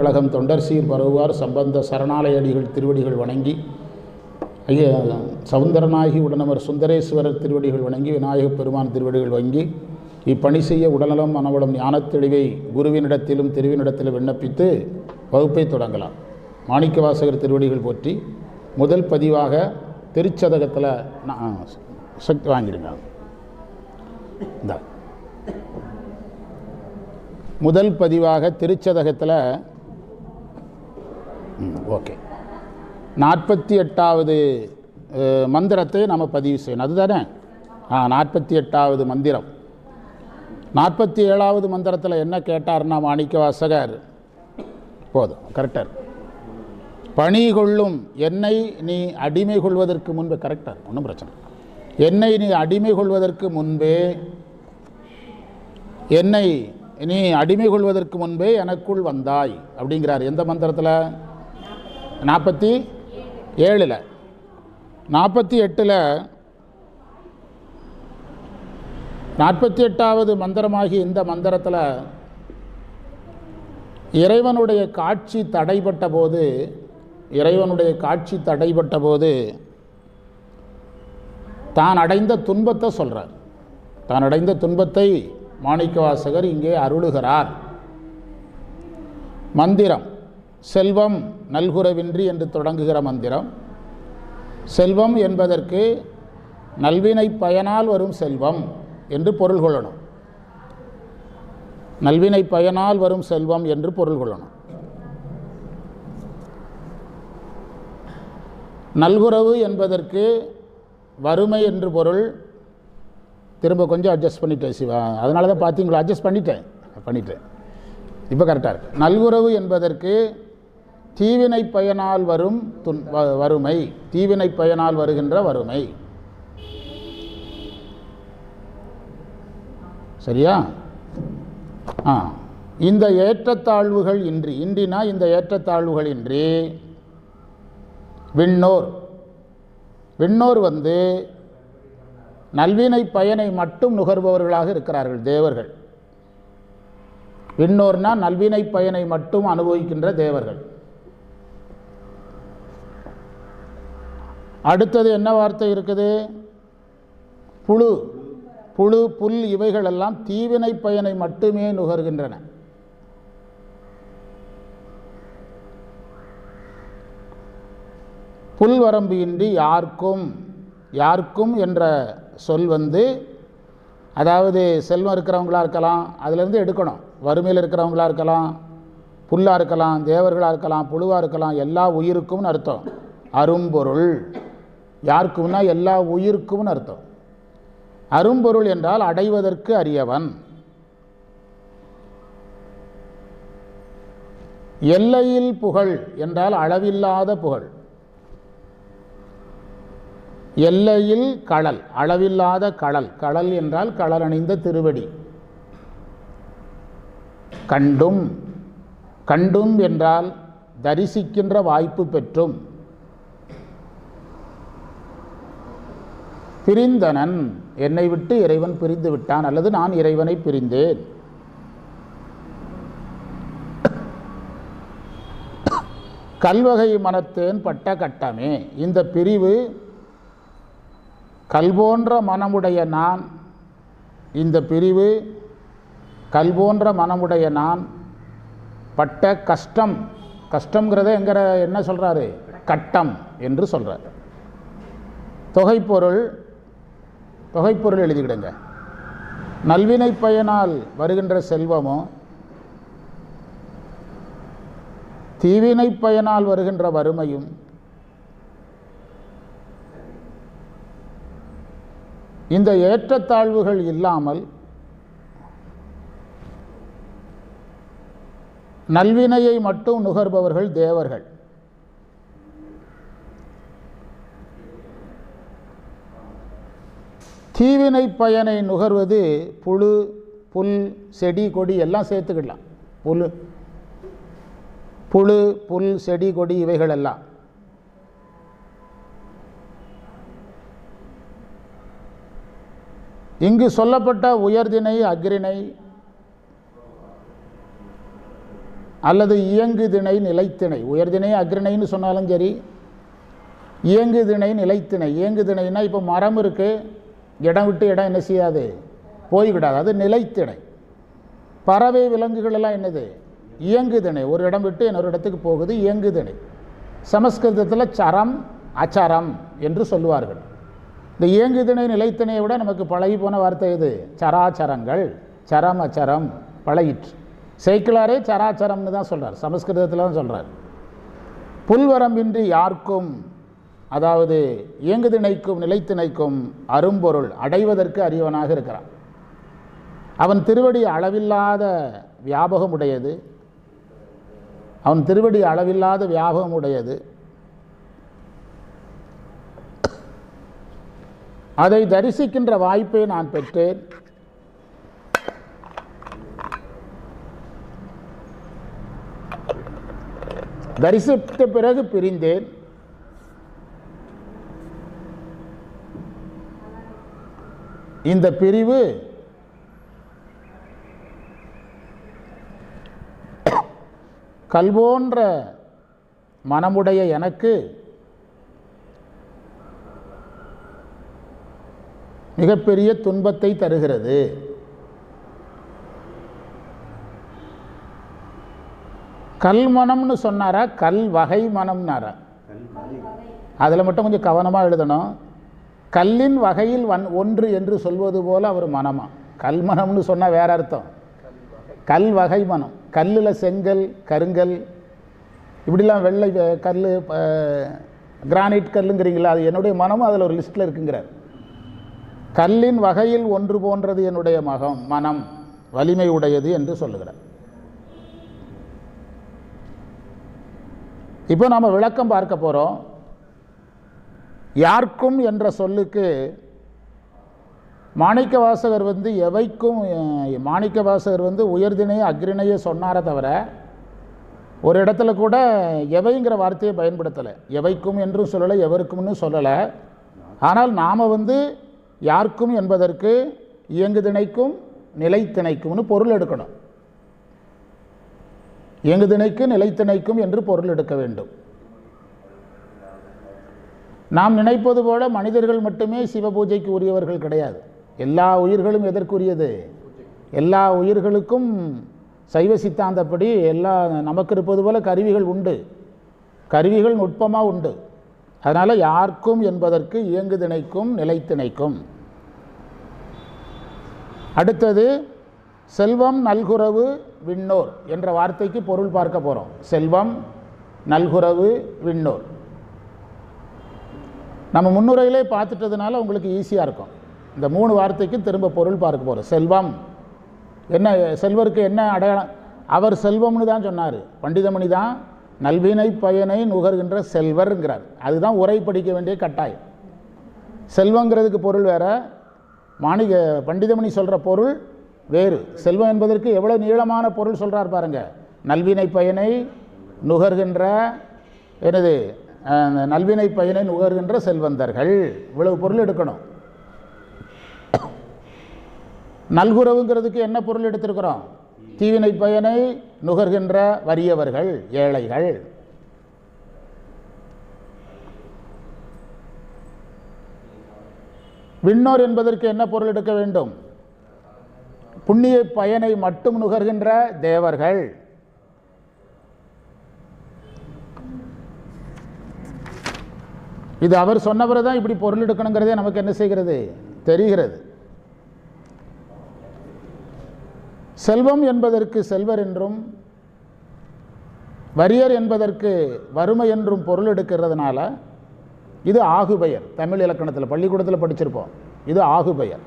கழகம் தொண்டர் சீர் பரவுவார் சம்பந்த சரணாலயடிகள் திருவடிகள் வணங்கி சவுந்தரநாயகி உடனவர் சுந்தரேஸ்வரர் திருவடிகள் வணங்கி விநாயகப் பெருமான் திருவடிகள் வணங்கி இப்பணி செய்ய உடல்நலம் மனவளம் ஞானத்தெளிவை குருவினிடத்திலும் திருவினிடத்திலும் விண்ணப்பித்து வகுப்பை தொடங்கலாம். மாணிக்கவாசகர் திருவடிகள் போற்றி. முதல் பதிவாக திருச்சதகத்தில் சக்தி வாங்கிடுங்க. இந்த முதல் பதிவாக திருச்சதகத்தில் ஓகே 48வது மந்திரத்தை நம்ம பதிவு செய்யணும். அதுதானே 48வது மந்திரம். 47வது மந்திரத்தில் என்ன கேட்டார்னா மாணிக்கவாசகர் போதும் கரெக்டாக பணி கொள்ளும் என்னை நீ அடிமை கொள்வதற்கு முன்பே கரெக்டாக ஒன்றும் பிரச்சனை. என்னை நீ அடிமை கொள்வதற்கு முன்பே என்னை நீ அடிமை கொள்வதற்கு முன்பே எனக்குள் வந்தாய் அப்படிங்கிறார். எந்த மந்திரத்தில்? 47. 48ல் 48வது மந்திரமாகி இந்த மந்திரத்தில் இறைவனுடைய காட்சி தடைபட்ட போது தான் அடைந்த துன்பத்தை சொல்கிறார். தான் அடைந்த துன்பத்தை மாணிக்கவாசகர் இங்கே அருளுகிறார். மந்திரம் செல்வம் நல்குறவின்றி என்று தொடங்குகிற மந்திரம். செல்வம் என்பதற்கு நல்வினை பயனால் வரும் செல்வம் என்று பொருள் கொள்ளணும். நல்வினை பயனால் வரும் செல்வம் என்று பொருள் கொள்ளணும். நல்குறவு என்பதற்கு வறுமை என்று பொருள். திரும்ப கொஞ்சம் அட்ஜஸ்ட் பண்ணிட்டேன் சிவா, அதனால தான் பார்த்தீங்களா அட்ஜஸ்ட் பண்ணிட்டேன். இப்போ கரெக்டாக இருக்கு. நல்குறவு என்பதற்கு தீவினை பயனால் வரும் வறுமை, தீவினை பயனால் வருகின்ற வறுமை. சரியா? இந்த ஏற்றத்தாழ்வுகள் இன்றி, இன்றினா இந்த ஏற்றத்தாழ்வுகள் இன்றி விண்ணோர் வந்து நல்வினை பயனை மட்டும் நுகர்பவர்களாக இருக்கிறார்கள் தேவர்கள். விண்ணோர்னா நல்வினை பயனை மட்டும் அனுபவிக்கின்ற தேவர்கள். அடுத்தது என்ன வார்த்தை இருக்குது? புழு, புல் இவைகளெல்லாம் தீவினை பயனை மட்டுமே நுகர்கின்றன. புல் வரம்பு இன்றி யாருக்கும் என்ற சொல் வந்து, அதாவது செல்வம் இருக்கிறவங்களாக இருக்கலாம், அதிலேருந்து எடுக்கணும். வறுமையில் இருக்கிறவங்களாக இருக்கலாம், புல்லாக இருக்கலாம், தேவர்களாக இருக்கலாம், புழுவாக இருக்கலாம், எல்லா உயிருக்கும்னு அர்த்தம். அரும்பொருள் யாருக்கும்னா எல்லா உயிருக்கும்னு அர்த்தம். அரும்பொருள் என்றால் அடைவதற்கு அரியவன். எல்லையில் புகழ் என்றால் அளவில்லாத புகழ். எல்லையில் கடல், அளவில்லாத கடல். கடல் என்றால் கடல் அணிந்த திருவடி. கண்டும் என்றால் தரிசிக்கின்ற வாய்ப்பு பெற்றும். பிரிந்தனன், என்னை விட்டு இறைவன் பிரிந்து விட்டான், அல்லது நான் இறைவனை பிரிந்தேன். கல்வகை மனத்தேன் பட்ட கட்டமே. இந்த பிரிவு கல்போன்ற மனமுடைய நான், இந்த பிரிவு கல்போன்ற மனமுடைய நான் பட்ட கஷ்டம். கஷ்டங்கிறத என்ன சொல்கிறாரு? கட்டம் என்று சொல்கிறார். தொகைப்பொருள் எழுதிக்கிடுங்க. நல்வினை பயனால் வருகின்ற செல்வமோ தீவினை பயனால் வருகின்ற வறுமையும் இந்த ஏற்றத்தாழ்வுகள் இல்லாமல் நல்வினையை மட்டும் நுகர்பவர்கள் தேவர்கள். தீவினை பயனை நுகர்வது புல் செடி கொடி எல்லாம் சேர்த்துக்கிடலாம். புல் செடி கொடி இவைகள் எல்லாம். இங்கு சொல்லப்பட்ட உயர்தினை அக்ரிணை அல்லது இயங்குதிணை நிலைத்திணை. உயர்திணை அக்ரிணைன்னு சொன்னாலும் சரி, இயங்குதிணை நிலைத்திணை. இயங்குதிணைன்னா இப்போ மரம் இருக்குது, இடம் விட்டு இடம் என்ன செய்யாது, போய்விடாது, அது நிலைத்திணை. பறவை விலங்குகள் எல்லாம் என்னது, இயங்குதிணை, ஒரு இடம் விட்டு இன்னொரு இடத்துக்கு போகுது, இயங்குதிணை. சமஸ்கிருதத்தில் சரம் அச்சரம் என்று சொல்லுவார்கள். இந்த இயங்குதிணை நிலைத்திணையை விட நமக்கு பழகி போன வார்த்தை இது சராச்சரங்கள். சரம் அச்சரம் பழகிற்று. சேக்கிழாரே சராச்சரம்னு தான் சொல்கிறார், சமஸ்கிருதத்தில் தான் சொல்கிறார். புல்வரம்பின்றி யாருக்கும், அதாவது இயங்குதிணைக்கும் நிலைத்திணைக்கும் அரும்பொருள் அடைவதற்கு அறிவனாக இருக்கிறான். அவன் திருவடி அளவில்லாத வியாபகம் உடையது, அவன் திருவடி அளவில்லாத வியாபகம் உடையது. அதை தரிசிக்கின்ற வாய்ப்பை நான் பெற்றேன். தரிசித்த பிறகு பிரிந்தேன். இந்த பிரிவு கல்போன்ற மனமுடைய எனக்கு மிகப்பெரிய துன்பத்தை தருகிறது. கல் மனம்னு சொன்னாரா, கல் வகை மனம்னாரா? அதில் மட்டும் கொஞ்சம் கவனமாக எழுதணும். கல்லின் வகையில் ஒன்று என்று சொல்வது போல் அவர் மனமா. கல் மனம்னு சொன்னால் வேற அர்த்தம். கல் வகை மனம், கல்லில் செங்கல், கருங்கல், இப்படிலாம் வெள்ளை கல், கிரானைட் கல்லுங்கிறீங்களா, அது என்னுடைய மனமும் அதில் ஒரு லிஸ்ட்டில் இருக்குங்கிறார். கல்லின் வகையில் ஒன்று போன்றது என்னுடைய மனம், வலிமை உடையது என்று சொல்லுகிறார். இப்போ நாம் விளக்கம் பார்க்க போகிறோம். யாருக்கும் என்ற சொல்லுக்கு மாணிக்கவாசகர் எவைக்கும், மாணிக்கவாசகர் உயர்திணையை அக்ரிணையை சொன்னாரே தவிர ஒரு இடத்துல கூட எவைங்கிற வார்த்தையை பயன்படுத்தலை. எவைக்கும் என்றும் சொல்லலை, எவருக்கும்னு சொல்லலை. ஆனால் நாம் யாருக்கும் என்பதற்கு இயங்குதிணைக்கும் நிலைத்திணைக்கும்னு பொருள் எடுக்கணும். இயங்குதிணைக்கு நிலைத்திணைக்கும் என்று பொருள் எடுக்க வேண்டும். நாம் நினைப்பது போல மனிதர்கள் மட்டுமே சிவபூஜைக்கு உரியவர்கள் கிடையாது. எல்லா உயிர்களும் எதற்குரியது? எல்லா உயிர்களுக்கும் சைவ சித்தாந்தப்படி நமக்கு இருப்பது போல கருவிகள் உண்டு, கருவிகள் நுட்பமாக உண்டு. அதனால் யாருக்கும் என்பதற்கு இயங்குதிணைக்கும் நிலைத்திணைக்கும். அடுத்தது செல்வம் நல்குரவு விண்ணோர் என்ற வார்த்தைக்கு பொருள் பார்க்க போகிறோம். செல்வம் நல்குரவு விண்ணோர் நம்ம முன்னுரையிலே பார்த்துட்டதுனால உங்களுக்கு ஈஸியாக இருக்கும். இந்த 3 வார்த்தைக்கு திரும்ப பொருள் பார்க்க போகிறோம். செல்வம் என்ன, செல்வருக்கு என்ன அடையாளம்? அவர் செல்வம்னு தான் சொன்னார். பண்டிதமணி தான் நல்வினை பயனை நுகர்கின்ற செல்வர்ங்கிறார். அதுதான் உரை படிக்க வேண்டிய கட்டாயம். செல்வங்கிறதுக்கு பொருள் வேறு, பண்டிதமணி சொல்கிற பொருள் வேறு. செல்வம் என்பதற்கு எவ்வளோ நீளமான பொருள் சொல்கிறார் பாருங்கள். நல்வினை பயனை நுகர்கின்ற, எனது நல்வினை பயனை நுகர்கின்ற செல்வந்தர்கள், இவ்வளவு பொருள் எடுக்கணும். நல்குறவுங்கிறதுக்கு என்ன பொருள் எடுத்திருக்கிறோம்? தீவினை பயனை நுகர்கின்ற வறியவர்கள், ஏழைகள். விண்ணோர் என்பதற்கு என்ன பொருள் எடுக்க வேண்டும்? புண்ணிய பயனை மட்டும் நுகர்கின்ற தேவர்கள். இது அவர் சொன்னவரை தான் இப்படி பொருள் எடுக்கணுங்கிறதே நமக்கு என்ன செய்கிறது, தெரிகிறது. செல்வம் என்பதற்கு செல்வர் என்றும், வறியர் என்பதற்கு வறுமை என்றும் பொருள் எடுக்கிறதுனால இது ஆகுபெயர். தமிழ் இலக்கணத்தில் பள்ளிக்கூடத்தில் படிச்சிருப்போம். இது ஆகுபெயர்.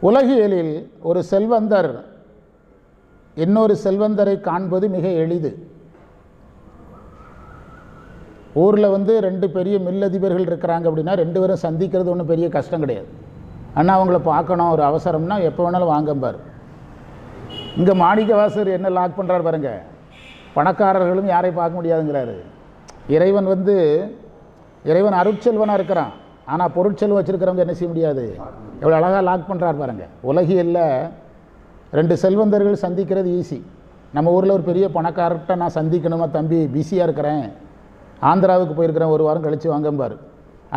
உலகியலில் ஒரு செல்வந்தர் இன்னொரு செல்வந்தரை காண்பது மிக எளிது. ஊரில் 2 பெரிய மில்லதிபர்கள் இருக்கிறாங்க அப்படின்னா 2 பேரும் சந்திக்கிறது ஒன்றும் பெரிய கஷ்டம் கிடையாது. ஆனால் அவங்கள பார்க்கணும், ஒரு அவசரம்னா எப்போ வேணாலும் வாங்கம்பார். இங்கே மாணிக்கவாசகர் என்ன லாக் பண்ணுறாரு பாருங்க, பணக்காரர்களும் யாரையும் பார்க்க முடியாதுங்கிறாரு. இறைவன் இறைவன் அருட்செல்வனாக இருக்கிறான். ஆனால் பொருட்செல்வம் வச்சுருக்கிறவங்க என்ன செய்ய முடியாது. எவ்வளோ அழகாக லாக் பண்ணுறாரு பாருங்கள். உலகியல்ல 2 செல்வந்தர்கள் சந்திக்கிறது ஈஸி. நம்ம ஊரில் ஒரு பெரிய பணக்காரர்கிட்ட நான் சந்திக்கணுமா தம்பி, பிஸியாக இருக்கிறேன், ஆந்திராவுக்கு போயிருக்கிறேன், 1 வாரம் கழித்து வாங்கம்பார்.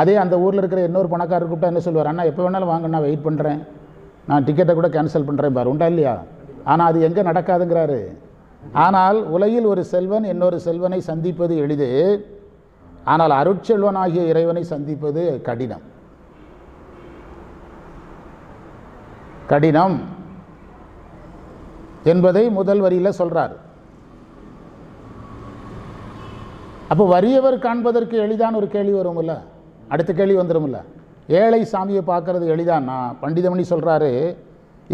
அதே அந்த ஊரில் இருக்கிற இன்னொரு பணக்காரர் கூப்பிட்டா என்ன சொல்லுவார், அண்ணா எப்போ வேணாலும் வாங்க, நான் வெயிட் பண்ணுறேன், நான் டிக்கெட்டை கூட கேன்சல் பண்ணுறேன் பார். உண்டா இல்லையா? ஆனால் அது எங்கே நடக்காதுங்கிறாரு. ஆனால் உலகில் ஒரு செல்வன் இன்னொரு செல்வனை சந்திப்பது எளிது, ஆனால் அருட்செல்வனாகிய இறைவனை சந்திப்பது கடினம். கடினம் என்பதை முதல் வரியில் சொல்றார். அப்போ வறியவர் காண்பதற்கு எளிதான ஒரு கேள்வி வரும்ல, அடுத்த கேள்வி வந்துடும்ல. ஏழை சாமியை பார்க்கறது எளிதான்னா பண்டிதமணி சொல்றாரு,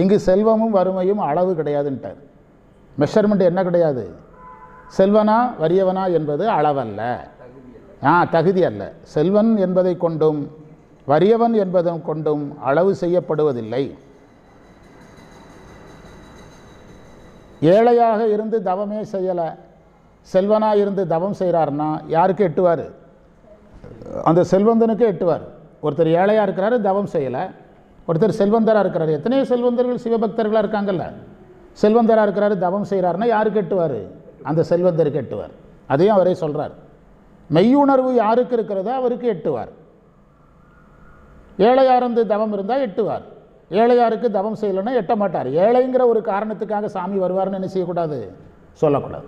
இங்கு செல்வமும் வறுமையும் அளவு கிடையாதுன்ட்டார். மெஷர்மெண்ட் என்ன கிடையாது. செல்வனா வறியவனா என்பது அளவல்ல, தகுதி அல்ல. செல்வன் என்பதை கொண்டும் வறியவன் என்பதை கொண்டும் அளவு செய்யப்படுவதில்லை. ஏழையாக இருந்து தவமே செய்யலை, செல்வனாக இருந்து தவம் செய்கிறார்னா யாருக்கு எட்டுவார்? அந்த செல்வந்தனுக்கு எட்டுவார். ஒருத்தர் ஏழையாக இருக்கிறாரு, தவம் செய்யலை. ஒருத்தர் செல்வந்தராக இருக்கிறார். எத்தனையோ செல்வந்தர்கள் சிவபக்தர்களாக இருக்காங்கல்ல. செல்வந்தராக இருக்கிறாரு, தவம் செய்கிறாருன்னா யாருக்கு எட்டுவார்? அந்த செல்வந்தருக்கு எட்டுவார். அதையும் அவரே சொல்கிறார். மெய்யுணர்வு யாருக்கு இருக்கிறதோ அவருக்கு எட்டுவார். ஏழையாக இருந்து தவம் இருந்தால் எட்டுவார். ஏழையாருக்கு தவம் செய்யலைன்னா எட்ட மாட்டார். ஏழைங்கிற ஒரு காரணத்துக்காக சாமி வருவார்னு என்ன செய்யக்கூடாது, சொல்லக்கூடாது.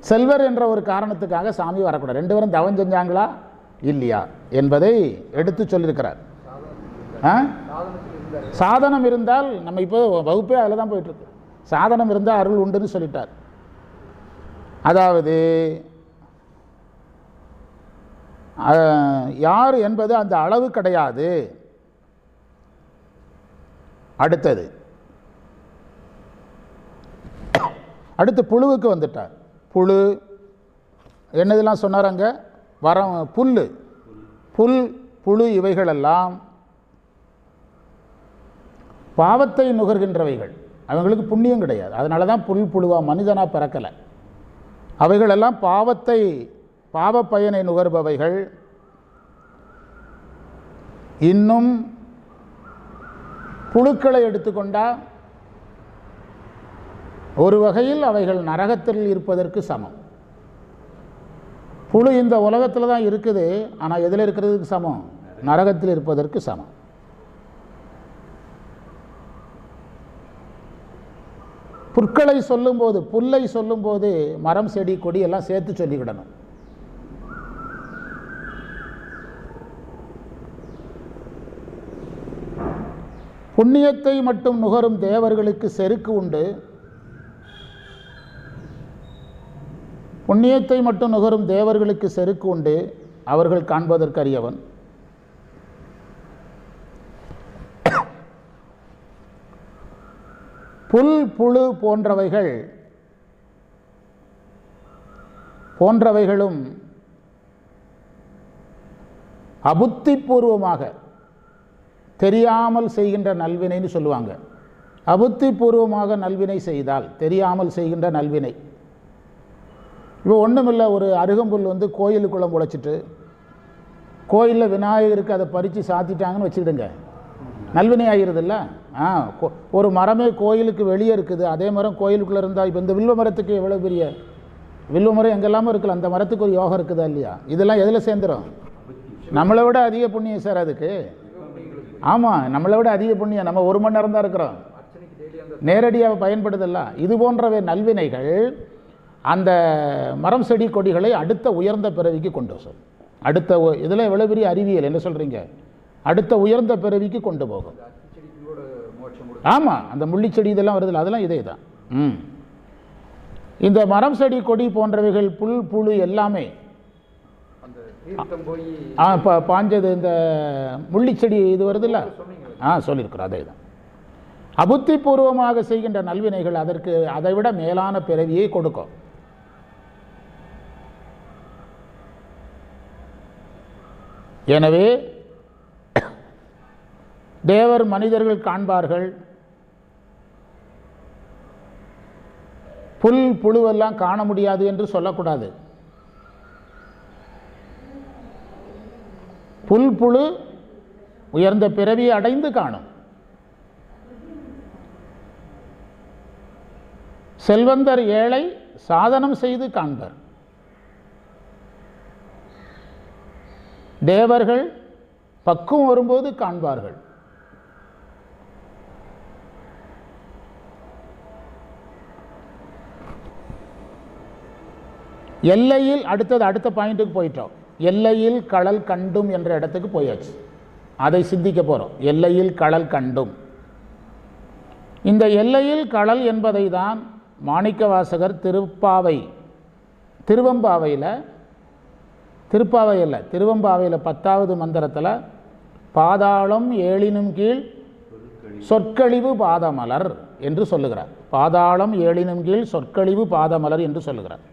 செல்வர் என்ற ஒரு காரணத்துக்காக சாமி வரக்கூடாது. 2 பேரும் தவம் செஞ்சாங்களா இல்லையா என்பதை எடுத்து சொல்லியிருக்கிறார். சாதனம் இருந்தால், நம்ம இப்போ வகுப்பே அதில் தான் போயிட்டுருக்கு, சாதனம் இருந்தால் அருள் உண்டுன்னு சொல்லிட்டார். அதாவது யார் என்பது அந்த அளவு கிடையாது. அடுத்து புழுவுக்கு வந்துட்டார். புழு என்னதெல்லாம் சொன்னார் அங்கே? புல் புழு இவைகளெல்லாம் பாவத்தை நுகர்கின்றவைகள். அவங்களுக்கு புண்ணியம் கிடையாது, அதனால தான் புழுவா மனிதனாக பிறக்கலை. அவைகளெல்லாம் பாவ பயனை நுகர்பவைகள். இன்னும் புழுக்களை எடுத்துக்கொண்டால் ஒரு வகையில் அவைகள் நரகத்தில் இருப்பதற்கு சமம். புழு இந்த உலகத்தில் தான் இருக்குது, ஆனால் எதில் இருக்கிறதுக்கு சமம்? நரகத்தில் இருப்பதற்கு சமம். புற்களை சொல்லும்போது, புல்லை சொல்லும்போது மரம் செடி கொடி எல்லாம் சேர்த்து சொல்லிவிடணும். புண்ணியத்தை மட்டும் நுகரும் தேவர்களுக்கு செருக்கு உண்டு. புண்ணியத்தை மட்டும் நுகரும் தேவர்களுக்கு செருக்கு உண்டு, அவர்கள் காண்பதற்கு அறியவன். புல் புழு போன்றவைகளும் அபுத்திபூர்வமாக தெரியாமல் செய்கின்ற நல்வினைன்னு சொல்லுவாங்க. அபுத்திபூர்வமாக நல்வினை செய்தால், தெரியாமல் செய்கின்ற நல்வினை. இப்போ ஒன்றுமில்லை, ஒரு அருகம்புல் வந்து கோயிலுக்குள்ளே முளைச்சிட்டு கோயிலில் விநாயகருக்கு அதை பறித்து சாத்திட்டாங்கன்னு வச்சுக்கிடுங்க, நல்வினை ஆகிறதில்ல. ஒரு மரமே கோயிலுக்கு வெளியே இருக்குது, அதே மரம் கோயிலுக்குள்ளே இருந்தால், இப்போ இந்த வில்வ மரத்துக்கு எவ்வளோ பெரிய வில்வ மரம் எங்கெல்லாமல் இருக்கலாம், அந்த மரத்துக்கு ஒரு யோகம் இருக்குதா இல்லையா? இதெல்லாம் எதில் சேர்ந்துடும்? நம்மளை விட அதிக புண்ணியம் சார் அதுக்கு. ஆமாம், நம்மளை விட அதிக புண்ணியம். நம்ம 1 மணி நேரம் தான் இருக்கிறோம், நேரடியாக பயன்படுதல்ல. இது போன்றவை நல்வினைகள் அந்த மரம் செடி கொடிகளை அடுத்த உயர்ந்த பிறவிக்கு கொண்டு வரும். அடுத்த இதில் எவ்வளோ பெரிய அறிவியல், என்ன சொல்கிறீங்க? அடுத்த உயர்ந்த பிறவிக்கு கொண்டு போகும். ஆமாம், அந்த முள்ளிச்செடி இதெல்லாம் வருதில்ல, அதெல்லாம் இதே தான். இந்த மரம் செடி கொடி போன்றவைகள், புல் புழு எல்லாமே பாஞ்சது. இந்த முள்ளிச்செடி இது வருதில்ல, சொல்லியிருக்கிறோம், அதே தான். அபுத்திபூர்வமாக செய்கின்ற நல்வினைகள் அதற்கு அதை விட மேலான பிறவியை கொடுக்கும். எனவே தேவர் மனிதர்கள் காண்பார்கள், புல் புழுவெல்லாம் காண முடியாது என்று சொல்லக்கூடாது. புல் புழு உயர்ந்த பிறவியை அடைந்து காணும். செல்வந்தர் ஏழை சாதனம் செய்து காண்பர். தேவர்கள் பக்குவம் வரும்போது காண்பார்கள். எல்லையில் அடுத்த பாயிண்ட்டுக்கு போயிட்டோம். எல்லையில் கடல் கண்டும் என்ற இடத்துக்கு போயாச்சு. அதை சிந்திக்க போகிறோம். எல்லையில் கடல் கண்டும். இந்த எல்லையில் கடல் என்பதை தான் மாணிக்கவாசகர் திருவம்பாவையில் 10வது மந்திரத்தில் பாதாளம் ஏழினும் கீழ் சொற்கழிவு பாதமலர் என்று சொல்லுகிறார். பாதாளம் ஏழினும் கீழ் சொற்கழிவு பாதமலர் என்று சொல்லுகிறார்.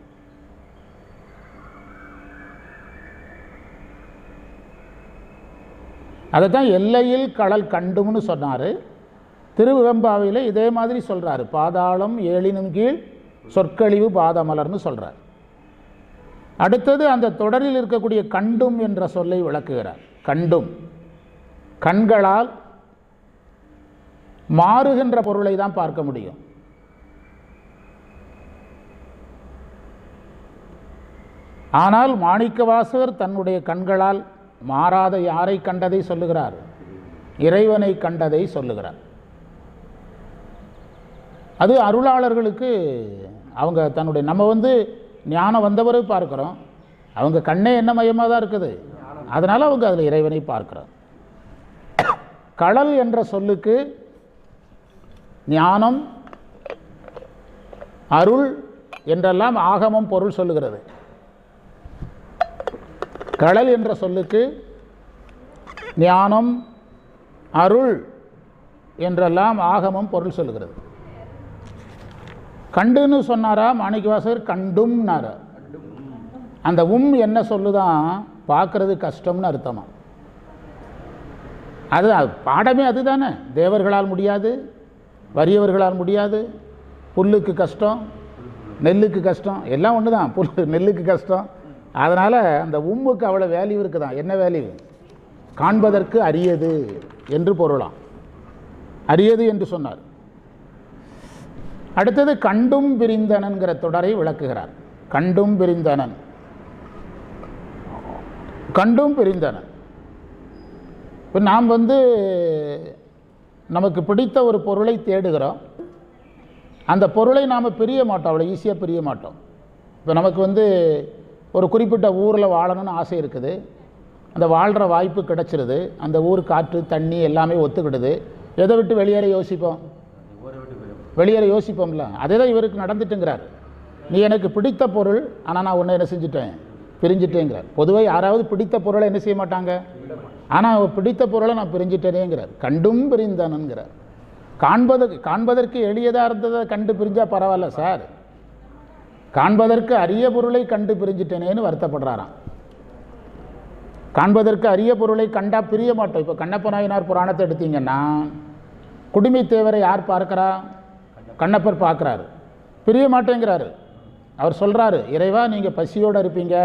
அதை தான் எல்லையில் கடல் கண்டும்னு சொன்னார். திருவெம்பாவையில் இதே மாதிரி சொல்கிறார். பாதாளம் ஏழினும் கீழ் சொற்கழிவு பாதமலர்னு சொல்கிறார். அடுத்தது அந்த தொடரில் இருக்கக்கூடிய கண்டும் என்ற சொல்லை விளக்குகிறார். கண்டும் கண்களால் மாறுகின்ற பொருளை தான் பார்க்க முடியும். ஆனால் மாணிக்கவாசகர் தன்னுடைய கண்களால் மாறாத யாரை கண்டதை சொல்லுகிறார்? இறைவனை கண்டதை சொல்லுகிறார். அது அருளாளர்களுக்கு அவங்க தன்னுடைய நம்ம ஞானம் வந்தவரை பார்க்குறோம். அவங்க கண்ணே என்ன மயமாக தான் இருக்குது. அதனால் அவங்க அதில் இறைவனை பார்க்குறோம். கடல் என்ற சொல்லுக்கு ஞானம், அருள் என்றெல்லாம் ஆகமம் பொருள் சொல்லுகிறது. கடல் என்ற சொல்லுக்கு ஞானம், அருள் என்றெல்லாம் ஆகமம் பொருள் சொல்லுகிறது. கண்டுன்னு சொன்னாரா மாணிக்கவாசகர்? கண்டும்னாரா? அந்த என்ன சொல்லுதான் பார்க்கறது கஷ்டம்னு அர்த்தமா? அது பாடமே அதுதானே. தேவர்களால் முடியாது, வறியவர்களால் முடியாது. புல்லுக்கு கஷ்டம், நெல்லுக்கு கஷ்டம், எல்லாம் ஒன்று தான். புல் நெல்லுக்கு கஷ்டம். அதனால் அந்த உம்முக்கு அவ்வளோ வேல்யூ இருக்குதான். என்ன வேல்யூ? காண்பதற்கு அரியது என்று பொருளாம். அரியது என்று சொன்னார். அடுத்தது கண்டும் பிரிந்தனன்கிற தொடரை விளக்குகிறார். கண்டும் பிரிந்தனன், கண்டும் பிரிந்தனன். இப்போ நாம் நமக்கு பிடித்த ஒரு பொருளை தேடுகிறோம். அந்த பொருளை நாம் பிரிய மாட்டோம், அவ்வளோ ஈஸியாக பிரிய மாட்டோம். இப்போ நமக்கு ஒரு குறிப்பிட்ட ஊரில் வாழணும்னு ஆசை இருக்குது. அந்த வாழ்கிற வாய்ப்பு கிடச்சிருது. அந்த ஊர் காற்று தண்ணி எல்லாமே ஒத்துக்கிடுது. எதை விட்டு வெளியேற யோசிப்போம்ல. அதே தான் இவருக்கு நடந்துட்டுங்கிறார். நீ எனக்கு பிடித்த பொருள், ஆனால் நான் உன்னை என்ன செஞ்சுட்டேன்? பிரிஞ்சிட்டேங்கிறார். பொதுவாக யாராவது பிடித்த பொருளை என்ன செய்ய மாட்டாங்க? ஆனால் பிடித்த பொருளை நான் பிரிஞ்சிட்டேனேங்கிறார். கண்டும் பிரிந்தனன்கிறார். காண்பதற்கு எளியதாக இருந்ததை கண்டு பிரிஞ்சால் பரவாயில்ல சார், காண்பதற்கு அரிய பொருளை கண்டு பிரிஞ்சிட்டேனேன்னு வருத்தப்படுறாராம். காண்பதற்கு அரிய பொருளை கண்டா பிரிய மாட்டோம். இப்போ கண்ணப்ப நாயனார் புராணத்தை எடுத்தீங்கன்னா குடுமி தேவரை யார் பார்க்கிறா? கண்ணப்பர் பார்க்குறாரு, பிரிய மாட்டேங்கிறாரு. அவர் சொல்கிறாரு, இறைவா நீங்கள் பசியோடு இருப்பீங்க,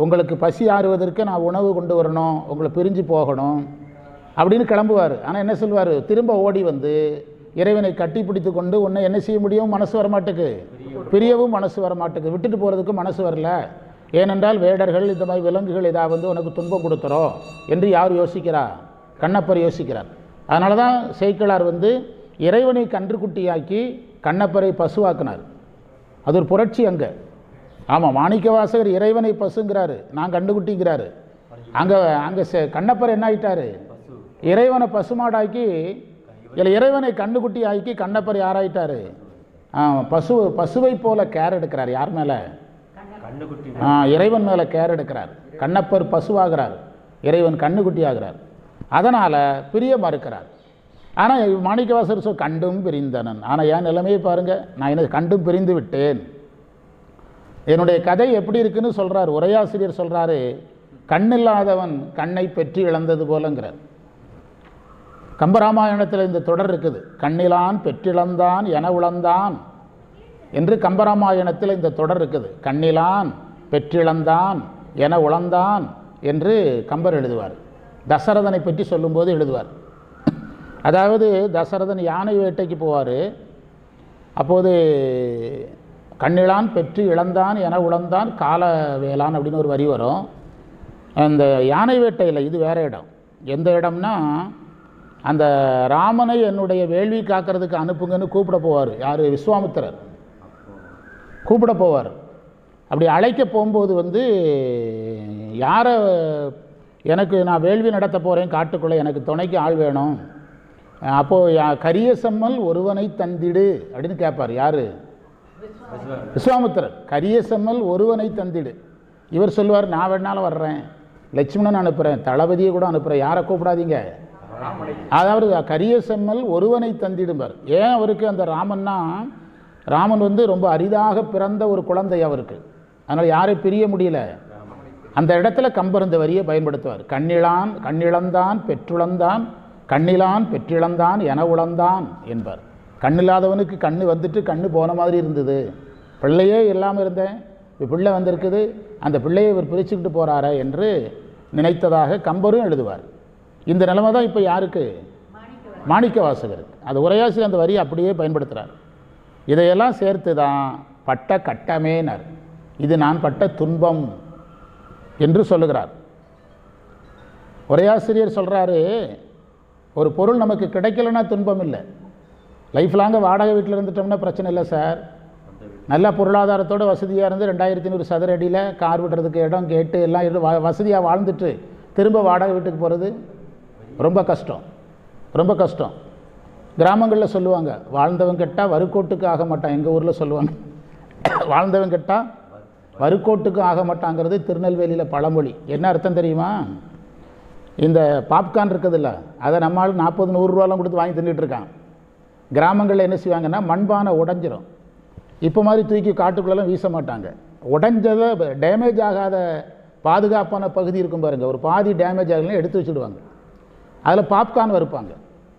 உங்களுக்கு பசி ஆறுவதற்கு நான் உணவு கொண்டு வரணும், உங்களை பிரிஞ்சு போகணும் அப்படின்னு கிளம்புவார். ஆனால் என்ன சொல்வார்? திரும்ப ஓடி இறைவனை கட்டி பிடித்து கொண்டு உன்னை என்ன செய்ய முடியும்? மனசு வரமாட்டுக்கு, பிரியவும் மனசு வரமாட்டுக்கு, விட்டுட்டு போகிறதுக்கு மனசு வரல. ஏனென்றால் வேடர்கள் இந்த மாதிரி விலங்குகள் ஏதாவது உனக்கு துன்பம் கொடுத்துறோம் என்று யார் யோசிக்கிறா? கண்ணப்பர் யோசிக்கிறார். அதனால தான் சேக்கிழார் இறைவனை கன்றுக்குட்டியாக்கி கண்ணப்பரை பசுவாக்கினார். அது ஒரு புரட்சி அங்கே. ஆமாம், மாணிக்கவாசகர் இறைவனை பசுங்கிறாரு, நான் கண்டுக்குட்டிங்கிறாரு. அங்கே கண்ணப்பர் என்ன ஆகிட்டார்? இறைவனை பசுமாடாக்கி, இல்லை இறைவனை கண்ணுக்குட்டி ஆக்கி கண்ணப்பர் யாராயிட்டார்? பசுவை போல கேர் எடுக்கிறார். யார் மேலே? இறைவன் மேலே கேர் எடுக்கிறார். கண்ணப்பர் பசுவாகிறார், இறைவன் கண்ணுக்குட்டி ஆகிறார். அதனால் பிரிய மறுக்கிறார். ஆனால் மாணிக்கவாசகர் கண்டும் பிரிந்தனன். ஆனால் என் நிலைமையை பாருங்கள், நான் என்ன கண்டும் பிரிந்து விட்டேன். என்னுடைய கதை எப்படி இருக்குன்னு சொல்கிறார் உரையாசிரியர். சொல்கிறாரு, கண்ணில்லாதவன் கண்ணை பெற்று இழந்தது போலங்கிறார். கம்பராமாயணத்தில் இந்த தொடர் இருக்குது. கண்ணிலான் பெற்றிழந்தான் என உழந்தான் என்று கம்பராமாயணத்தில் இந்த தொடர் இருக்குது. கண்ணிலான் பெற்றிழந்தான் என உழந்தான் என்று கம்பர் எழுதுவார். தசரதனை பற்றி சொல்லும்போது எழுதுவார். அதாவது தசரதன் யானை வேட்டைக்கு போவார். அப்போது கண்ணிலான் பெற்று இழந்தான் என உழந்தான் கால வேளான் அப்படின்னு ஒரு வரி வரும். அந்த யானை வேட்டையில் இது வேறு இடம். எந்த இடம்னா, அந்த ராமனை என்னுடைய வேள்வி காக்கிறதுக்கு அனுப்புங்கன்னு கூப்பிட போவார். யார்? விஸ்வாமித்திரர் கூப்பிட போவார். அப்படி அழைக்க போகும்போது யாரை எனக்கு நான் வேள்வி நடத்த போகிறேன் காட்டுக்குள்ளே, எனக்கு துணைக்கு ஆள் வேணும், அப்போது கரிய செம்மல் ஒருவனை தந்திடு அப்படின்னு கேட்பார். யார்? விஸ்வாமித்திரர். கரிய செம்மல் ஒருவனை தந்திடு. இவர் சொல்லுவார், நான் வேணாலும் வர்றேன், லட்சுமணன் அனுப்புகிறேன், தளபதியை கூட அனுப்புகிறேன், யாரை கூப்பிடாதீங்க. அதாவது கரிய செம்மல் ஒருவனை தந்திடும்பார். ஏன் அவருக்கு அந்த ராமன் ரொம்ப அரிதாக பிறந்த ஒரு குழந்தை அவருக்கு, அதனால் யாரை பிரிய முடியல. அந்த இடத்துல கம்பர் இந்த வரியை பயன்படுத்துவார். கண்ணிழந்தான் பெற்றுழந்தான், கண்ணிலான் பெற்றிழந்தான் என உழந்தான் என்பார். கண்ணில்லாதவனுக்கு கண்ணு வந்துட்டு கண்ணு போன மாதிரி இருந்தது, பிள்ளையே இல்லாமல் இருந்தேன், இப்போ பிள்ளை வந்திருக்குது, அந்த பிள்ளையை இவர் பிரிச்சுக்கிட்டு போகிறாரே என்று நினைத்ததாக கம்பரும் எழுதுவார். இந்த நிலைமை தான் இப்போ யாருக்கு? மாணிக்க வாசகருக்கு. அது உரையாசிரியர் அந்த வரியை அப்படியே பயன்படுத்துகிறார். இதையெல்லாம் சேர்த்து தான் பட்ட கட்டமேனர், இது நான் பட்ட துன்பம் என்று சொல்லுகிறார். உரையாசிரியர் சொல்கிறாரு, ஒரு பொருள் நமக்கு கிடைக்கலன்னா துன்பம் இல்லை. லைஃப் லாங்க வாடகை வீட்டில் இருந்துட்டோம்னா பிரச்சனை இல்லை சார். நல்ல பொருளாதாரத்தோடு வசதியாக இருந்து 2500 சதுர அடியில் கார் விடுறதுக்கு இடம் கேட்டு எல்லாம் வசதியாக வாழ்ந்துட்டு திரும்ப வாடகை வீட்டுக்கு போகிறது ரொம்ப கஷ்டம், ரொம்ப கஷ்டம். கிராமங்களில் சொல்லுவாங்க, வாழ்ந்தவன் கெட்டால் வறுக்கோட்டுக்கு ஆக மாட்டான். எங்கள் ஊரில் சொல்லுவாங்க, வாழ்ந்தவன் கெட்டால் வறுக்கோட்டுக்கு ஆக மாட்டாங்கிறது திருநெல்வேலியில் பழமொழி. என்ன அர்த்தம் தெரியுமா? இந்த பாப்கார்ன் இருக்குதுல்ல, அதை நம்மளால் 40-100 ரூபாலாம் கொடுத்து வாங்கி தின்னுட்டு இருக்கான். கிராமங்களில் என்ன செய்வாங்கன்னா, மண்பானை உடஞ்சிரும். இப்போ மாதிரி தூக்கி காட்டுக்குள்ளெல்லாம் வீச மாட்டாங்க. உடஞ்சதை டேமேஜ் ஆகாத பாதுகாப்பான பகுதி இருக்கும் பாருங்கள், ஒரு பாதி டேமேஜ் ஆகலாம் எடுத்து வச்சுடுவாங்க. அதில் பாப்கார்ன் வறுப்பாங்க.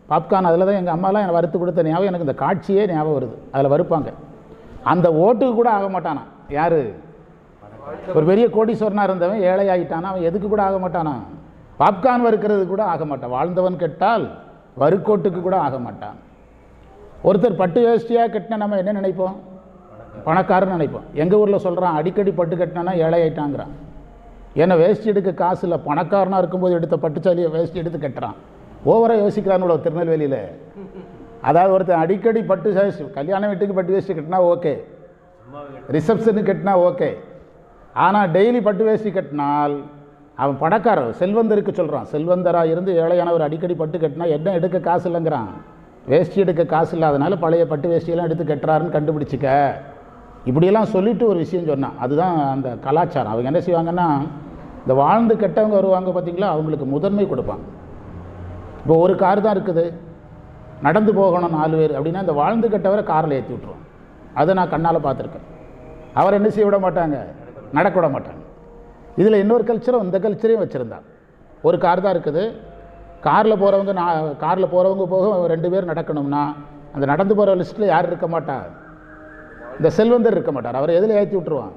பாப்கார்ன் அதில் தான் எங்கள் அம்மாலாம் எனக்கு வறுத்து கொடுத்த ஞாபகம், எனக்கு இந்த காட்சியே ஞாபகம் வருது. அதில் வறுப்பாங்க. அந்த ஓட்டுக்கு கூட ஆக மாட்டானா. யார்? ஒரு பெரிய கோடீஸ்வரனாக இருந்தவன் ஏழை ஆகிட்டானா, அவன் எதுக்கு கூட ஆக மாட்டானா? பாப்கார்ன் வறுக்கிறது கூட ஆக மாட்டான். வாழ்ந்தவன் கெட்டால் வறுக்கோட்டுக்கு கூட ஆக மாட்டான். ஒருத்தர் பட்டு வேஷ்டியாக கட்டினா நம்ம என்ன நினைப்போம்? பணக்காரன்னு நினைப்போம். எங்கள் ஊரில் சொல்கிறான், அடிக்கடி பட்டு கட்டினா ஏழை ஆகிட்டாங்கிறான். ஏன்னா வேஷ்டி எடுக்க காசு இல்லை. பணக்காரனாக இருக்கும்போது எடுத்த பட்டுச்சாலியை வேஷ்டி எடுத்து கட்டுறான். ஓவராக யோசிக்கிறான்னு திருநெல்வேலியில். அதாவது ஒருத்தர் அடிக்கடி பட்டு வேஷ்டி, கல்யாண வீட்டுக்கு பட்டு வேஷ்டி கட்டினா ஓகே, ரிசப்ஷனுக்கு கட்டினா ஓகே. ஆனால் டெய்லி பட்டு வேஷ்டி கட்டினால் அவன் பணக்காரர், செல்வந்தருக்கு சொல்கிறான். செல்வந்தராக இருந்து ஏழையானவர் அடிக்கடி பட்டு கட்டினா என்ன எடுக்க காசு இல்லைங்கிறான். வேஷ்டி எடுக்க காசு இல்லாதனால பழைய பட்டு வேஷ்டியெல்லாம் எடுத்து கட்டுறாருன்னு கண்டுபிடிச்சிக்க. இப்படியெல்லாம் சொல்லிவிட்டு ஒரு விஷயம் சொன்னான். அதுதான் அந்த கலாச்சாரம். அவங்க என்ன செய்வாங்கன்னா, இந்த வாழ்ந்து கெட்டவங்க வருவாங்க பார்த்திங்களா, அவங்களுக்கு முதன்மை கொடுப்பாங்க. இப்போ ஒரு கார் தான் இருக்குது, நடந்து போகணும் 4 பேர் அப்படின்னா, இந்த வாழ்ந்து கெட்டவரை காரில் ஏற்றி விட்ருவோம். அதை நான் கண்ணால் பார்த்துருக்கேன். அவரை என்ன செய்ய விட மாட்டாங்க, நடக்க விட மாட்டாங்க. இதில் இன்னொரு கல்ச்சரும் இந்த கல்ச்சரையும் வச்சுருந்தாங்க. ஒரு கார் தான் இருக்குது, காரில் போகிறவங்க போக 2 பேர் நடக்கணும்னா, அந்த நடந்து போகிற லிஸ்ட்டில் யார் இருக்க மாட்டா? இந்த செல்வந்தர் இருக்க மாட்டார். அவர் எதில் ஏற்றி விட்டுருவான்?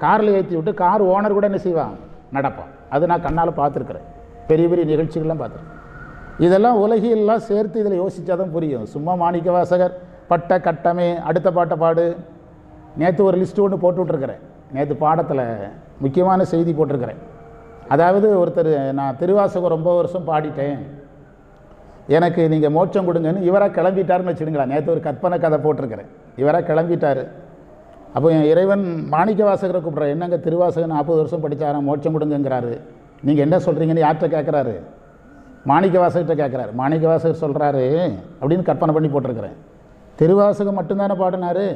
காரில் ஏற்றி விட்டு கார் ஓனர் கூட என்ன செய்வான்? நடப்பான். அது நான் கண்ணால் பார்த்துருக்குறேன். பெரிய பெரிய நிகழ்ச்சிகள்லாம் பார்த்துருக்கேன். இதெல்லாம் உலகியெல்லாம் சேர்த்து இதில் யோசித்தா தான் புரியும். சும்மா மாணிக்க வாசகர் பட்ட கட்டமே அடுத்த பாட்டை பாடு. நேற்று ஒரு லிஸ்ட்டு ஒன்று போட்டு விட்ருக்கிறேன். நேற்று பாடத்தில் முக்கியமான செய்தி போட்டிருக்கிறேன். அதாவது ஒருத்தர், நான் திருவாசகம் ரொம்ப வருஷம் பாடிட்டேன், எனக்கு நீங்கள் மோட்சம் கொடுங்கன்னு இவராக கிளம்பிட்டாருன்னு வச்சுடுங்களா. நேற்று ஒரு கற்பனை கதை போட்டிருக்கிறேன். இவராக கிளம்பிட்டார். அப்போ இறைவன் மாணிக்க வாசகரை கூப்பிட்றாரு, என்னங்க திருவாசகம் 40 வருஷம் படித்தாரா, மோட்சம் கொடுங்கிறாரு, நீங்கள் என்ன சொல்கிறீங்கன்னு யார்கிட்ட கேட்குறாரு? மாணிக்க வாசகர்கிட்ட கேட்குறாரு. மாணிக்க வாசகர் சொல்கிறாரு அப்படின்னு கற்பனை பண்ணி போட்டிருக்கிறேன். திருவாசகம் மட்டும்தானே பாடினார்,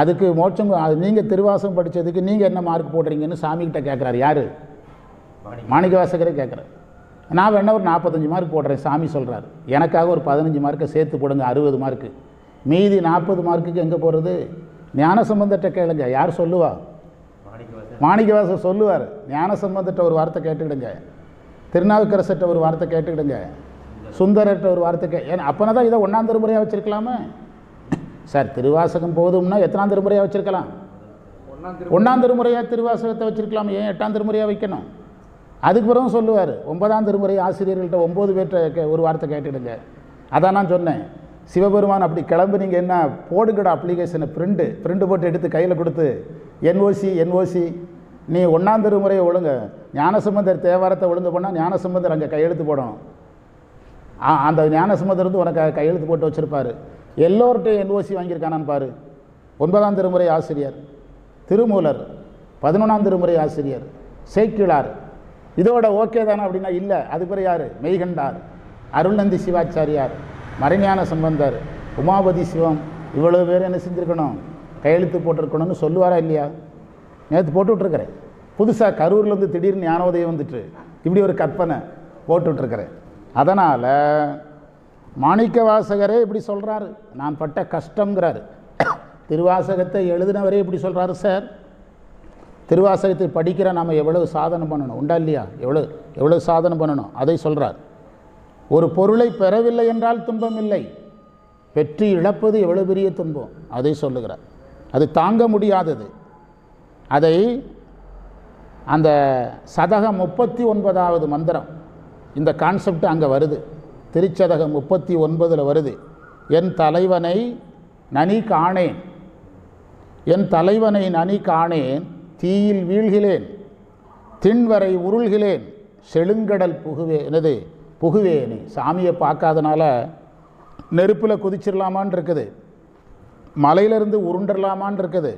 அதுக்கு மோட்சம் நீங்கள் திருவாசகம் படித்ததுக்கு நீங்கள் என்ன மார்க் போடுறீங்கன்னு சாமிகிட்ட கேட்குறாரு. யார்? மாணிக்க வாசகரே கேட்குறாரு. நான் வேணா ஒரு 45 மார்க் போடுறேன், சாமி சொல்கிறார். எனக்காக ஒரு 15 மார்க்கை சேர்த்து போடுங்க, 60 மார்க்கு. மீதி 40 மார்க்குக்கு எங்கே போகிறது? ஞான சம்பந்தத்தை கேளுங்க. யார் சொல்லுவா? மாணிக்க வாசகர் சொல்லுவார். ஞான சம்பந்தத்தை ஒரு வார்த்தை கேட்டுக்கிடுங்க, திருநாவுக்கரசர்கிட்ட ஒரு வார்த்தை கேட்டுக்கிடுங்க, சுந்தரர்கிட்ட ஒரு வார்த்தை ஏன்னா அப்போனா தான் இதை 1ஆம் திருமுறையாக வச்சுருக்கலாமே. சார் திருவாசகம் போதும்னா எத்தனாம் திருமுறையாக வச்சுருக்கலாம்? 1ஆம் திருமுறையாக திருவாசகத்தை வச்சுருக்கலாம். ஏன் 8ஆம் திருமுறையாக வைக்கணும்? அதுக்கு பிறகு சொல்லுவார் 9ஆம் திருமுறை ஆசிரியர்கள்ட்ட 9 பேர்கிட்ட ஒரு வார்த்தை கேட்டுடுங்க. அதான் நான் சொன்னேன், சிவபெருமான் அப்படி கிளம்பு, நீங்கள் என்ன போடுங்கடா அப்ளிகேஷனை பிரிண்ட் போட்டு எடுத்து கையில் கொடுத்து என்ஓசி நீ 1ஆம் திருமுறையை ஒழுங்க, ஞானசம்பந்தர் தேவாரத்தை ஒழுங்கு பண்ணால் ஞானசம்பந்தர் அங்கே கையெழுத்து போடணும். அந்த ஞானசம்பந்தர் வந்து உனக்கு கையெழுத்து போட்டு வச்சுருப்பார். எல்லோர்கிட்டையும் என்ஓசி வாங்கியிருக்கானான்னு பாரு. 9ஆம் திருமுறை ஆசிரியர் திருமூலர், 11ஆம் திருமுறை ஆசிரியர் சேக்கிழார், இதோட ஓகே தானே அப்படின்னா இல்லை. அது பிறகு யார்? மெய்கண்டார், அருள்நந்தி சிவாச்சாரியார், மறைஞான சம்பந்தர், உமாபதி சிவம், இவ்வளோ பேர் என்ன செஞ்சுருக்கணும்? கையெழுத்து போட்டிருக்கணும்னு சொல்லுவாரா இல்லையா? நேற்று போட்டு விட்ருக்கிறேன். புதுசாக கரூர்லேருந்து திடீர்னு ஞானோதயம் வந்துட்டு இப்படி ஒரு கற்பனை போட்டு விட்ருக்கிறேன். அதனால் மாணிக்க வாசகரே இப்படி சொல்கிறாரு, நான் பட்ட கஷ்டங்கிறாரு. திருவாசகத்தை எழுதினவரே இப்படி சொல்கிறாரு. சார், திருவாசகத்தை படிக்கிற நம்ம எவ்வளவு சாதனை பண்ணணும், உண்டா இல்லையா? எவ்வளவு சாதனை பண்ணணும் அதை சொல்கிறார். ஒரு பொருளை பெறவில்லை என்றால் துன்பம் இல்லை, பெற்று இழப்பது எவ்வளோ பெரிய துன்பம் அதை சொல்லுகிறார். அது தாங்க முடியாதது. அதை அந்த சதகம் 39வது மந்திரம், இந்த கான்செப்ட் அங்கே வருது. திருச்சதகம் 39 வருது. என் தலைவனை நனி காணேன், என் தலைவனை நனி காணேன், தீயில் வீழ்கிலேன், திண்வரை உருள்கிலேன், செழுங்கடல் புகுவேனே. சாமியை பார்க்காதனால நெருப்பில் குதிச்சிடலாமான் இருக்குது, மலையிலிருந்து உருண்டரலாமான் இருக்குது,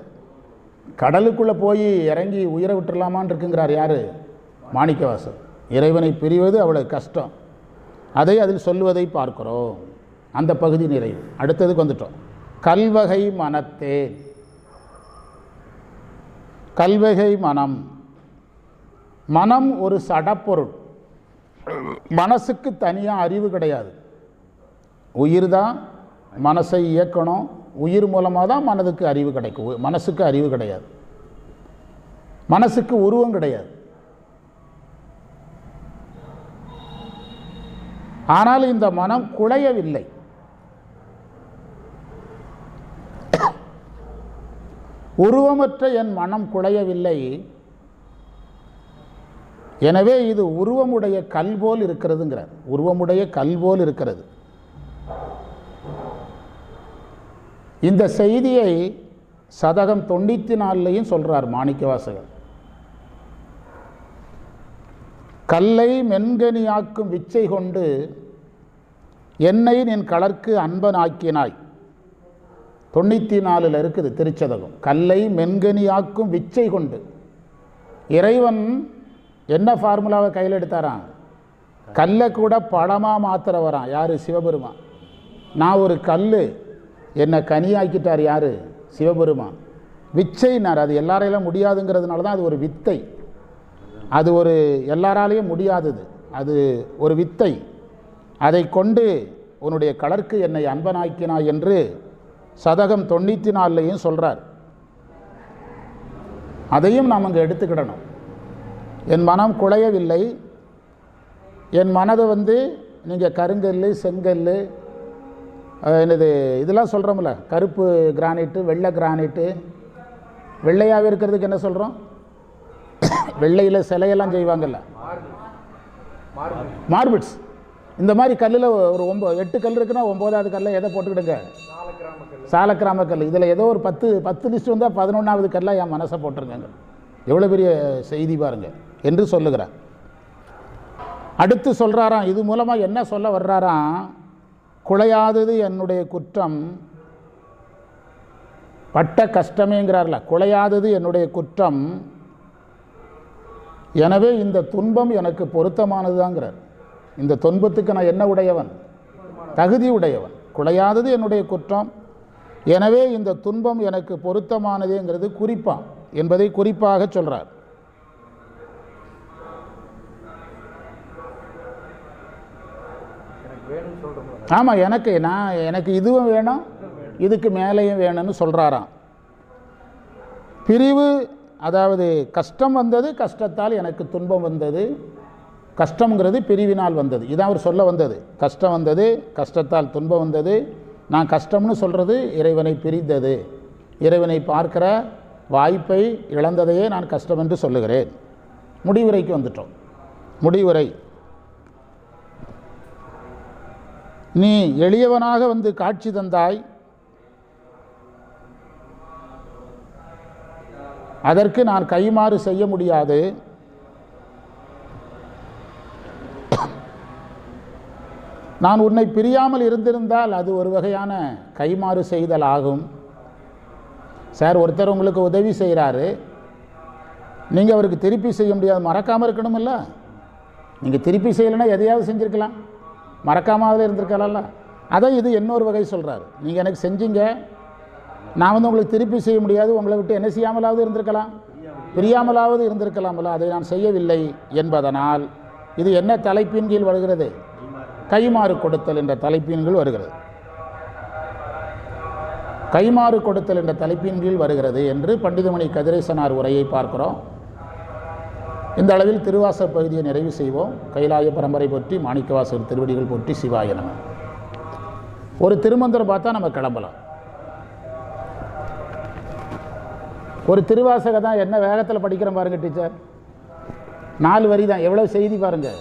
கடலுக்குள்ளே போய் இறங்கி உயிரை விட்டுடலாமான் இருக்குங்கிறார். யார்? மாணிக்கவாசர். இறைவனை பிரிவது அவ்வளோ கஷ்டம், அதை அதில் சொல்லுவதை பார்க்கிறோம். அந்த பகுதி நிறைவு. அடுத்ததுக்கு வந்துட்டோம். கல்வகை மனத்தேன். கல்வகை மனம். மனம் ஒரு சடப்பொருள். மனசுக்கு தனியாக அறிவு கிடையாது. உயிர் தான் மனசை இயக்கணும். உயிர் மூலமாக தான் மனதுக்கு அறிவு கிடைக்கும். மனசுக்கு அறிவு கிடையாது, மனசுக்கு உருவம் கிடையாது. ஆனால் இந்த மனம் குலையவில்லை. உருவமற்ற என் மனம் குலையவில்லை. எனவே இது உருவமுடைய கல் போல் இருக்கிறதுங்கிறார். உருவமுடைய கல் போல் இருக்கிறது. இந்த செய்தியை சதகம் 94லையும் சொல்றார் மாணிக்கவாசகர். கல்லை மென்கனியாக்கும் விச்சை கொண்டு என்னை நின் கலர்க்கு அன்பனாக்கினாய். 94 இருக்குது திருச்சதகம். கல்லை மென்கனியாக்கும் விச்சை கொண்டு. இறைவன் என்ன ஃபார்முலாவை கையில் எடுத்தாரான்? கல்லை கூட பழமாக மாத்திர வரான். யார்? சிவபெருமான். நான் ஒரு கல், என்னை கனியாக்கிட்டார். யார்? சிவபெருமான். விச்சைனார். அது எல்லாரையும் முடியாதுங்கிறதுனால தான் அது ஒரு வித்தை. அது ஒரு எல்லாராலையும் முடியாதது, அது ஒரு வித்தை. அதை கொண்டு உன்னுடைய கலர்க்கு என்னை அன்பனாக்கினாய் என்று சதகம் 94லையும் சொல்கிறார். அதையும் நாம் அங்கே எடுத்துக்கிடணும். என் மனம் குலையவில்லை. என் மனதை நீங்கள் கருங்கல், செங்கல், என்னது இதெல்லாம் சொல்கிறோம்ல, கருப்பு கிரானைட்டு, வெள்ளை கிரானைட்டு. வெள்ளையாகவே இருக்கிறதுக்கு என்ன சொல்கிறோம்? வெள்ளையில் சிலையெல்லாம் செய்வாங்கல்ல, மார்பிள்ஸ். இந்த மாதிரி கல்லில் ஒரு 8 கல் இருக்குன்னா 9வது கல்லை எதை போட்டுக்கிடுங்க? சாலக்கிராம கல். இதில் ஏதோ ஒரு 10 லிஸ்ட் வந்தால் 11வது கல்லாக என் மனசை போட்டிருக்காங்க. எவ்வளோ பெரிய செய்தி பாருங்க என்று சொல்லுகிறார். அடுத்து சொல்கிறாராம், இது மூலமாக என்ன சொல்ல வர்றாராம்? குலையாதது என்னுடைய குற்றம், பட்ட கஷ்டமேங்கிறார்ல, குலையாதது என்னுடைய குற்றம், எனவே இந்த துன்பம் எனக்கு பொருத்தமானது தாங்கிறார். இந்த துன்பத்துக்கு நான் என்ன உடையவன்? தகுதி உடையவன். குலையாதது என்னுடைய குற்றம், எனவே இந்த துன்பம் எனக்கு பொருத்தமானதுங்கிறது குறிப்பாக என்பதை குறிப்பாக சொல்கிறார். ஆமாம், எனக்கு இதுவும் வேணும், இதுக்கு மேலேயும் வேணும்னு சொல்கிறாராம். பிரிவு, அதாவது கஷ்டம் வந்தது, கஷ்டத்தால் எனக்கு துன்பம் வந்தது. கஷ்டங்கிறது பிரிவினால் வந்தது. இதான் அவர் சொல்ல வந்தது. கஷ்டம் வந்தது, கஷ்டத்தால் துன்பம் வந்தது. நான் கஷ்டம்னு சொல்கிறது இறைவனை பிரிந்தது, இறைவனை பார்க்கிற வாய்ப்பை இழந்ததையே நான் கஷ்டம் என்று சொல்லுகிறேன். முடிவுரைக்கு வந்துட்டோம். முடிவுரை. நீ எளியவனாக வந்து காட்சி தந்தாய், அதற்கு நான் கைமாறு செய்ய முடியாது. நான் உன்னை பிரியாமல் இருந்திருந்தால் அது ஒரு வகையான கைமாறு செய்தல் ஆகும். சார், ஒருத்தர் உங்களுக்கு உதவி செய்கிறாரு, நீங்கள் அவருக்கு திருப்பி செய்ய முடியாது, மறக்காமல் இருக்கணுமில்ல. நீங்கள் திருப்பி செய்யலைன்னா எதையாவது செஞ்சுருக்கலாம், மறக்காமல் இருந்திருக்கலாம்ல. அதை இது இன்னொரு வகை சொல்கிறார். நீங்கள் எனக்கு செஞ்சீங்க, நான் வந்து உங்களுக்கு திருப்பி செய்ய முடியாது, உங்களை விட்டு என்ன செய்யாமலாவது இருந்திருக்கலாம், பிரியாமலாவது இருந்திருக்கலாம்ல, அதை நான் செய்யவில்லை என்பதனால் இது என்ன தலைப்பின் கீழ் வருகிறது? கைமாறு கொடுத்தல் என்ற தலைப்பின் கீழ் வருகிறது. கைமாறு கொடுத்தல் என்ற தலைப்பின் கீழ் வருகிறது என்று பண்டிதமணி கதிரேசனார் உரையை பார்க்கிறோம். இந்த அளவில் திருவாசகப் பகுதியை நிறைவு செய்வோம். கைலாய பரம்பரை போற்றி, மாணிக்கவாசகர் திருவடிகள் போற்றி, சிவாய நம. ஒரு திருமந்திரம் பார்த்தா நம்ம கிளம்பலாம். ஒரு திருவாசக தான் என்ன வேகத்தில் படிக்கிறோம் பாருங்கள் டீச்சர். 4 வரி தான், எவ்வளோ செய்தி பாருங்கள்.